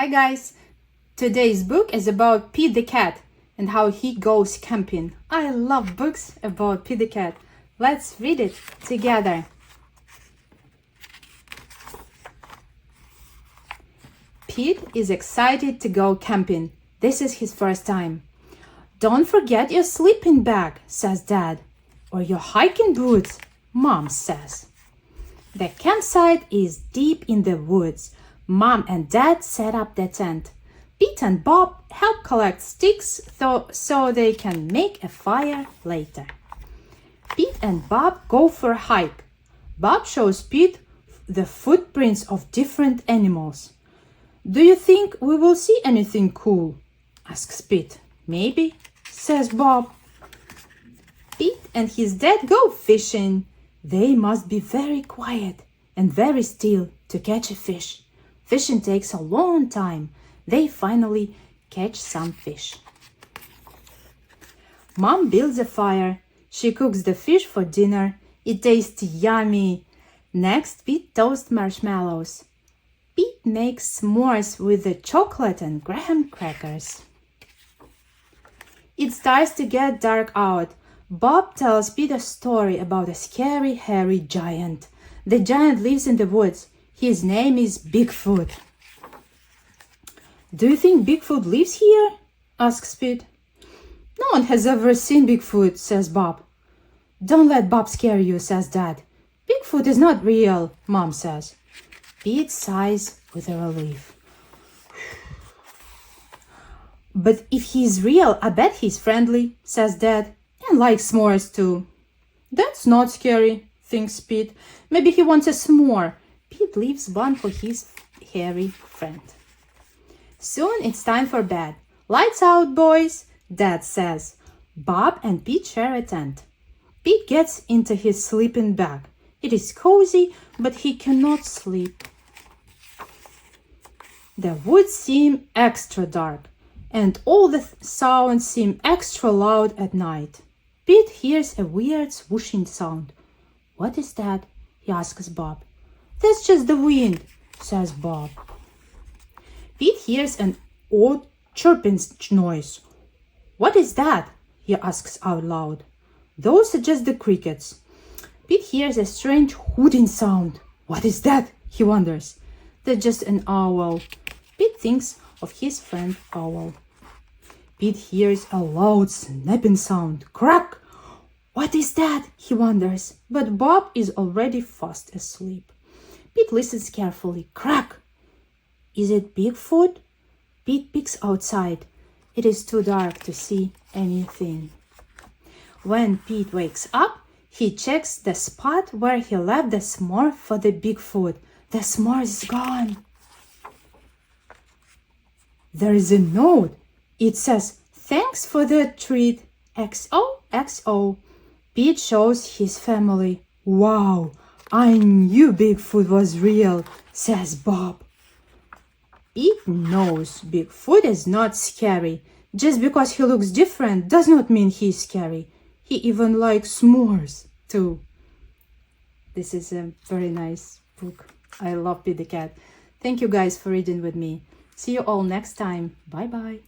Hi guys! Today's book is about Pete the cat and how he goes camping. I love books about Pete the cat. Let's read it together. Pete is excited to go camping. This is his first time. Don't forget your sleeping bag, says Dad. Or your hiking boots, Mom says. The campsite is deep in the woods. Mom and Dad set up the tent. Pete and Bob help collect sticks so they can make a fire later. Pete and Bob go for a hike. Bob shows Pete the footprints of different animals. Do you think we will see anything cool? Asks Pete. Maybe, says Bob. Pete and his dad go fishing. They must be very quiet and very still to catch a fish. Fishing takes a long time. They finally catch some fish. Mom builds a fire. She cooks the fish for dinner. It tastes yummy. Next, Pete toasts marshmallows. Pete makes s'mores with the chocolate and graham crackers. It starts to get dark out. Bob tells Pete a story about a scary, hairy giant. The giant lives in the woods. His name is Bigfoot. Do you think Bigfoot lives here? Asks Pete. No one has ever seen Bigfoot, says Bob. Don't let Bob scare you, says Dad. Bigfoot is not real, Mom says. Pete sighs with a relief. But if he's real, I bet he's friendly, says Dad, and likes s'mores too. That's not scary, thinks Pete. Maybe he wants a s'more. Pete leaves one for his hairy friend. Soon it's time for bed. Lights out, boys, Dad says. Bob and Pete share a tent. Pete gets into his sleeping bag. It is cozy, but he cannot sleep. The woods seem extra dark, and all the sounds seem extra loud at night. Pete hears a weird swooshing sound. What is that? He asks Bob. That's just the wind, says Bob. Pete hears an odd chirping noise. What is that? He asks out loud. Those are just the crickets. Pete hears a strange hooting sound. What is that? He wonders. That's just an owl. Pete thinks of his friend Owl. Pete hears a loud snapping sound. Crack! What is that? He wonders. But Bob is already fast asleep. Pete listens carefully. Crack! Is it Bigfoot? Pete peeks outside. It is too dark to see anything. When Pete wakes up, he checks the spot where he left the s'more for the Bigfoot. The s'more is gone. There is a note. It says, "Thanks for the treat. XOXO." Pete shows his family. Wow, I knew Bigfoot was real, says Bob. Pete knows Bigfoot is not scary. Just because he looks different does not mean he's scary. He even likes s'mores too. This is a very nice book. I love Pete the cat. Thank you guys for reading with me. See you all next time. Bye bye.